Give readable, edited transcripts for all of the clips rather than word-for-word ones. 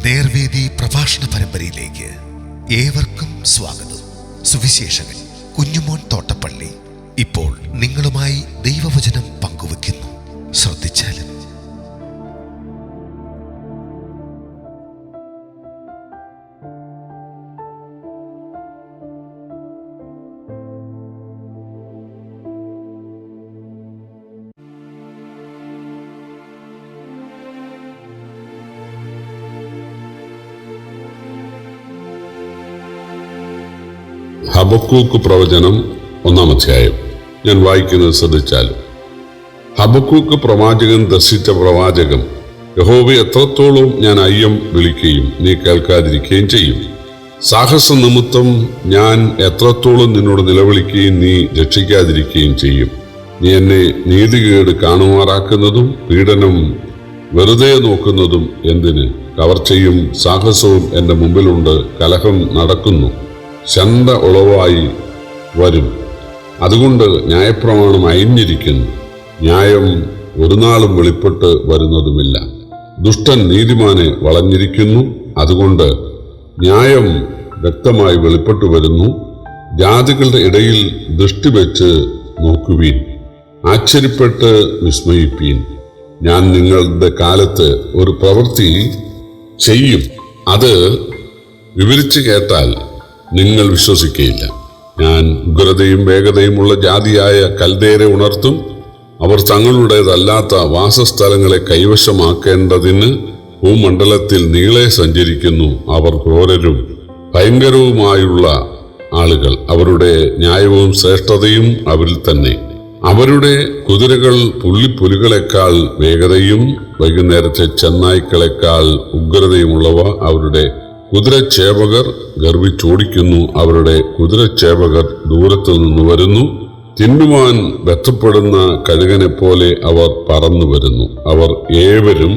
നേർവേദി പ്രഭാഷണ പരമ്പരയിലേക്ക് ഏവർക്കും സ്വാഗതം. സുവിശേഷകൻ കുഞ്ഞുമോൻ തോട്ടപ്പള്ളി ഇപ്പോൾ നിങ്ങളുമായി ദൈവവചനം പങ്കുവെക്കുന്നു. ശ്രദ്ധിച്ചാലും. ഹബക്കൂക്ക് പ്രവചനം 1-ാം അധ്യായം. ഞാൻ വായിക്കുന്നത് ശ്രദ്ധിച്ചാലും. ഹബക്കൂക്ക് പ്രവാചകൻ ദർശിച്ച പ്രവാചകം: യഹോവേ, എത്രത്തോളം ഞാൻ അയ്യം വിളിക്കുകയും നീ കേൾക്കാതിരിക്കുകയും ചെയ്യും. സാഹസ നിമിത്തം ഞാൻ എത്രത്തോളം നിന്നോട് നിലവിളിക്കുകയും നീ രക്ഷിക്കാതിരിക്കുകയും ചെയ്യും. നീ എന്നെ നീതികേട് കാണുമാറാക്കുന്നതും പീഡനം വെറുതെ നോക്കുന്നതും എന്തിന്? കവർച്ചയും സാഹസവും എൻ്റെ മുമ്പിലുണ്ട്. കലഹം നടക്കുന്നു, ശണ്ട ഉളവായി വരും. അതുകൊണ്ട് ന്യായപ്രമാണം അയഞ്ഞിരിക്കുന്നു, ന്യായം ഒരു നാളും വെളിപ്പെട്ട് വരുന്നതുമില്ല. ദുഷ്ടൻ നീതിമാനെ വളഞ്ഞിരിക്കുന്നു, അതുകൊണ്ട് ന്യായം വ്യക്തമായി വെളിപ്പെട്ടു വരുന്നു. ജാതികളുടെ ഇടയിൽ ദൃഷ്ടി വെച്ച് നോക്കുവീൻ, ആശ്ചര്യപ്പെട്ട് വിസ്മയിപ്പീൻ. ഞാൻ നിങ്ങളുടെ കാലത്ത് ഒരു പ്രവൃത്തി ചെയ്യും, അത് വിവരിച്ചു കേട്ടാൽ നിങ്ങൾ വിശ്വസിക്കുകയില്ല. ഞാൻ ഉഗ്രതയും വേഗതയുമുള്ള ജാതിയായ കൽദേരെ ഉണർത്തും. അവർ തങ്ങളുടേതല്ലാത്ത വാസസ്ഥലങ്ങളെ കൈവശമാക്കേണ്ടതിന് ഭൂമണ്ഡലത്തിൽ നീളെ സഞ്ചരിക്കുന്നു. അവർ ക്രൂരരും ഭയങ്കരവുമായുള്ള ആളുകൾ. അവരുടെ ന്യായവും ശ്രേഷ്ഠതയും അവരിൽ തന്നെ. അവരുടെ കുതിരകൾ പുള്ളിപ്പുലികളെക്കാൾ വേഗതയും വൈകുന്നേരത്തെ ചെന്നായ്ക്കളെക്കാൾ ഉഗ്രതയുമുള്ളവ. അവരുടെ കുതിരച്ചേവകർ ഗർവിച്ചോടിക്കുന്നു. അവരുടെ കുതിരച്ചേവകർ ദൂരത്തു നിന്ന് വരുന്നു. തിന്നുവാൻ ബന്ധപ്പെടുന്ന കഴുകനെ പോലെ അവർ പറന്നു വരുന്നു. അവർ ഏവരും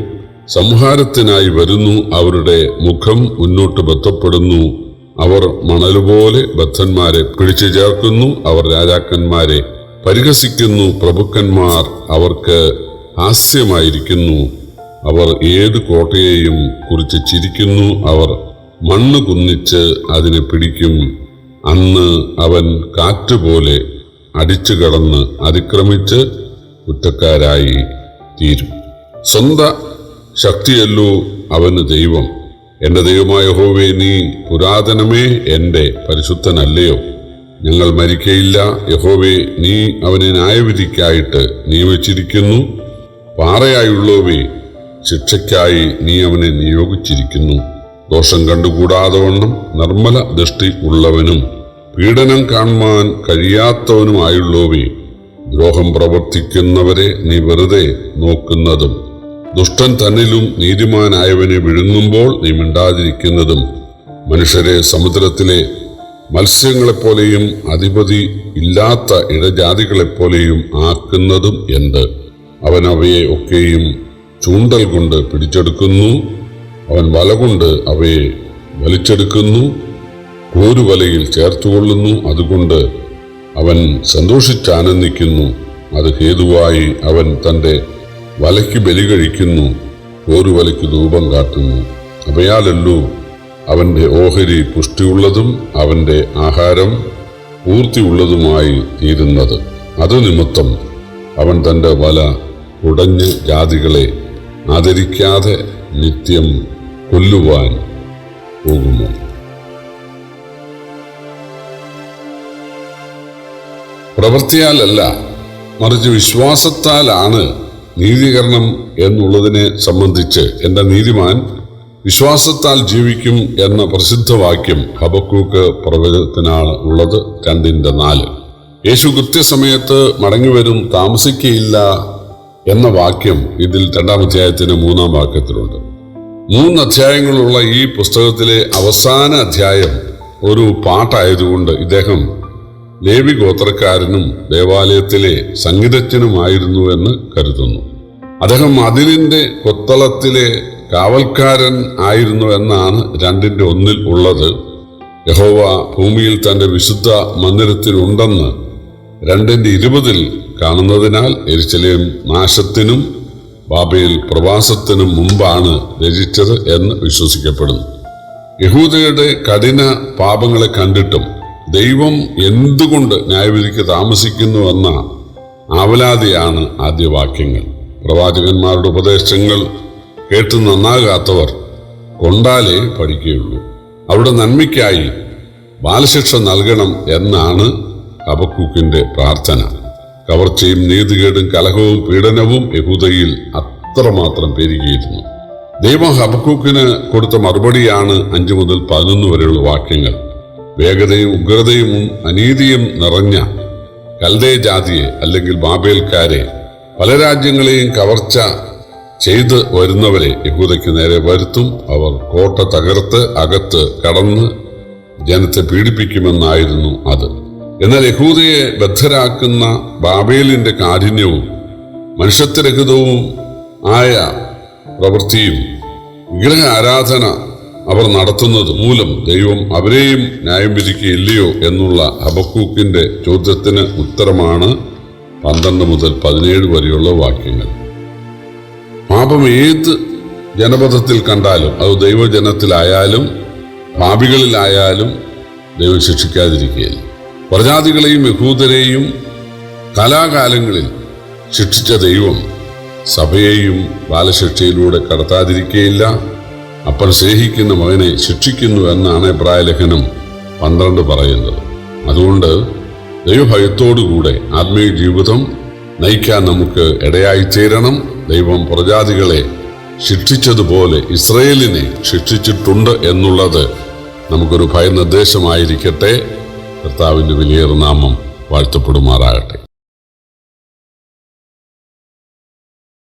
സംഹാരത്തിനായി വരുന്നു. അവരുടെ മുഖം മുന്നോട്ട് ബന്ധപ്പെടുന്നു. അവർ മണലുപോലെ ബദ്ധന്മാരെ പിടിച്ചു ചേർക്കുന്നു. അവർ രാജാക്കന്മാരെ പരിഹസിക്കുന്നു. പ്രഭുക്കന്മാർ അവർക്ക് ഹാസ്യമായിരിക്കുന്നു. അവർ ഏത് കോട്ടയെയും കുറിച്ച് ചിരിക്കുന്നു. അവർ മണ്ണ് കുന്നിച്ച് അതിനെ പിടിക്കും. അന്ന് അവൻ കാറ്റുപോലെ അടിച്ചു കടന്ന് അതിക്രമിച്ച് കുറ്റക്കാരായി തീരും. സ്വന്ത ശക്തിയല്ലോ അവന് ദൈവം. എൻ്റെ ദൈവമായ യഹോവേ, നീ പുരാതനമേ, എൻ്റെ പരിശുദ്ധനല്ലയോ? ഞങ്ങൾ മരിക്കയില്ല. യഹോവേ, നീ അവനെ ന്യായവിധിക്കായിട്ട് നിയമിച്ചിരിക്കുന്നു. പാറയായുള്ളവേ, ശിക്ഷയ്ക്കായി നീ അവനെ നിയോഗിച്ചിരിക്കുന്നു. ദോഷം കണ്ടുകൂടാതെ വണ്ണം നിർമ്മല ദൃഷ്ടി ഉള്ളവനും പീഡനം കാണുവാൻ കഴിയാത്തവനുമായുള്ളവേ, ദ്രോഹം പ്രവർത്തിക്കുന്നവരെ നീ വെറുതെ നോക്കുന്നതും ദുഷ്ടൻ തന്നിലും നീതിമാനായവനെ വിഴുങ്ങുമ്പോൾ നീ മിണ്ടാതിരിക്കുന്നതും മനുഷ്യരെ സമുദ്രത്തിലെ മത്സ്യങ്ങളെപ്പോലെയും അധിപതി ഇല്ലാത്ത ഇഴജാതികളെപ്പോലെയും ആക്കുന്നതും എന്ത്? അവൻ അവയെ ഒക്കെയും ചൂണ്ടൽ കൊണ്ട് പിടിച്ചെടുക്കുന്നു. അവൻ വലകൊണ്ട് അവയെ വലിച്ചെടുക്കുന്നു, കോരുവലയിൽ ചേർത്തുകൊള്ളുന്നു. അതുകൊണ്ട് അവൻ സന്തോഷിച്ചാനന്ദിക്കുന്നു. അത് ഹേതുവായി അവൻ തൻ്റെ വലയ്ക്ക് ബലി കഴിക്കുന്നു, കോരുവലയ്ക്ക് ധൂപം കാട്ടുന്നു. അവയാലല്ലോ അവൻ്റെ ഓഹരി പുഷ്ടിയുള്ളതും അവൻ്റെ ആഹാരം പൂർത്തിയുള്ളതുമായി തീരുന്നത്. അത് നിമിത്തം അവൻ തൻ്റെ വല ഉടഞ്ഞ് ജാതികളെ ആദരിക്കാതെ നിത്യം കൊല്ലുവാൻ പോകുമോ? പ്രവൃത്തിയാലല്ല, മറിച്ച് വിശ്വാസത്താലാണ് നീതീകരണം എന്നുള്ളതിനെ സംബന്ധിച്ച് എൻ്റെ നീതിമാൻ വിശ്വാസത്താൽ ജീവിക്കും എന്ന പ്രസിദ്ധവാക്യം ഹബക്കൂക്ക് പ്രവചനത്തിനാണ് ഉള്ളത്. 2:4. യേശു കൃത്യസമയത്ത് മടങ്ങിവരും, താമസിക്കയില്ല എന്ന വാക്യം ഇതിൽ 2-ാം അധ്യായത്തിന് 3-ാം വാക്യത്തിലുണ്ട്. 3 അധ്യായങ്ങളുള്ള ഈ പുസ്തകത്തിലെ അവസാന അധ്യായം ഒരു പാട്ടായതുകൊണ്ട് ഇദ്ദേഹം ലേവി ഗോത്രക്കാരനും ദേവാലയത്തിലെ സംഗീതജ്ഞനുമായിരുന്നു എന്ന് കരുതുന്നു. അദ്ദേഹം മതിലിന്റെ കൊത്തളത്തിലെ കാവൽക്കാരൻ ആയിരുന്നു എന്നാണ് 2:1 ഉള്ളത്. യഹോവ ഭൂമിയിൽ തന്റെ വിശുദ്ധ മന്ദിരത്തിലുണ്ടെന്ന് 2:20 കാണുന്നതിനാൽ യെരുശലേം നാശത്തിനും ബാബേൽ പ്രവാസത്തിനു മുമ്പാണ് രചിച്ചത് എന്ന് വിശ്വസിക്കപ്പെടുന്നു. യഹൂദയുടെ കഠിന പാപങ്ങളെ കണ്ടിട്ടും ദൈവം എന്തുകൊണ്ട് ന്യായവിധിക്ക് താമസിക്കുന്നുവെന്ന ആവലാതിയാണ് ആദ്യ വാക്യങ്ങൾ. പ്രവാചകന്മാരുടെ ഉപദേശങ്ങൾ കേട്ട് നന്നാകാത്തവർ കൊണ്ടാലേ പഠിക്കുകയുള്ളൂ. അവരുടെ നന്മയ്ക്കായി ബാലശിക്ഷ നൽകണം എന്നാണ് ഹബക്കൂക്കിന്റെ പ്രാർത്ഥന. കവർച്ചയും നീതികേടും കലഹവും പീഡനവും യഹൂദയിൽ അത്രമാത്രം പെരുകിയിരുന്നു. ദൈവം ഹബക്കൂക്കിന് കൊടുത്ത മറുപടിയാണ് 5 മുതൽ 11 വരെയുള്ള വാക്യങ്ങൾ. വേഗതയും ഉഗ്രതയും അനീതിയും നിറഞ്ഞ കൽദേ ജാതിയെ അല്ലെങ്കിൽ ബാബേൽക്കാരെ, പല രാജ്യങ്ങളെയും കവർച്ച ചെയ്ത് വരുന്നവരെ യഹൂദയ്ക്ക് നേരെ വരുത്തും. അവർ കോട്ട തകർത്ത് അകത്ത് കടന്ന് ജനത്തെ പീഡിപ്പിക്കുമെന്നായിരുന്നു അത്. എന്നാൽ യഹൂദയെ ബദ്ധരാക്കുന്ന ബാബേലിന്റെ കാഠിന്യവും മനുഷ്യത്വരഹിതവും ആയ പ്രവൃത്തിയും വിഗ്രഹ ആരാധന അവർ നടത്തുന്നത് മൂലം ദൈവം അവരെയും ന്യായം വിധിക്കുകയില്ലയോ എന്നുള്ള ഹബക്കൂക്കിന്റെ ചോദ്യത്തിന് ഉത്തരമാണ് 12 മുതൽ 17 വരെയുള്ള വാക്യങ്ങൾ. പാപം ഏത് ജനപദത്തിൽ കണ്ടാലും, അത് ദൈവജനത്തിലായാലും പാപികളിലായാലും ദൈവം ശിക്ഷിക്കാതിരിക്കുകയില്ല. പ്രജാതികളെയും യഹൂദരെയും കാലാകാലങ്ങളിൽ ശിക്ഷിച്ച ദൈവം സഭയെയും ബാലശിക്ഷയിലൂടെ കടത്താതിരിക്കുകയില്ല. അപ്പൻ സ്നേഹിക്കുന്ന മകനെ ശിക്ഷിക്കുന്നു എന്നാണ് എബ്രായ ലേഖനം 12 പറയുന്നത്. അതുകൊണ്ട് ദൈവഭയത്തോടുകൂടെ ആത്മീയ ജീവിതം നയിക്കാൻ നമുക്ക് ഇടയായിത്തീരണം. ദൈവം പ്രജാതികളെ ശിക്ഷിച്ചതുപോലെ ഇസ്രയേലിനെ ശിക്ഷിച്ചിട്ടുണ്ട് എന്നുള്ളത് നമുക്കൊരു ഭയനിർദ്ദേശമായിരിക്കട്ടെ. കർത്താവിൻ്റെ വിലയേറിയ നാമം വാഴ്ത്തപ്പെടുമാറാകട്ടെ.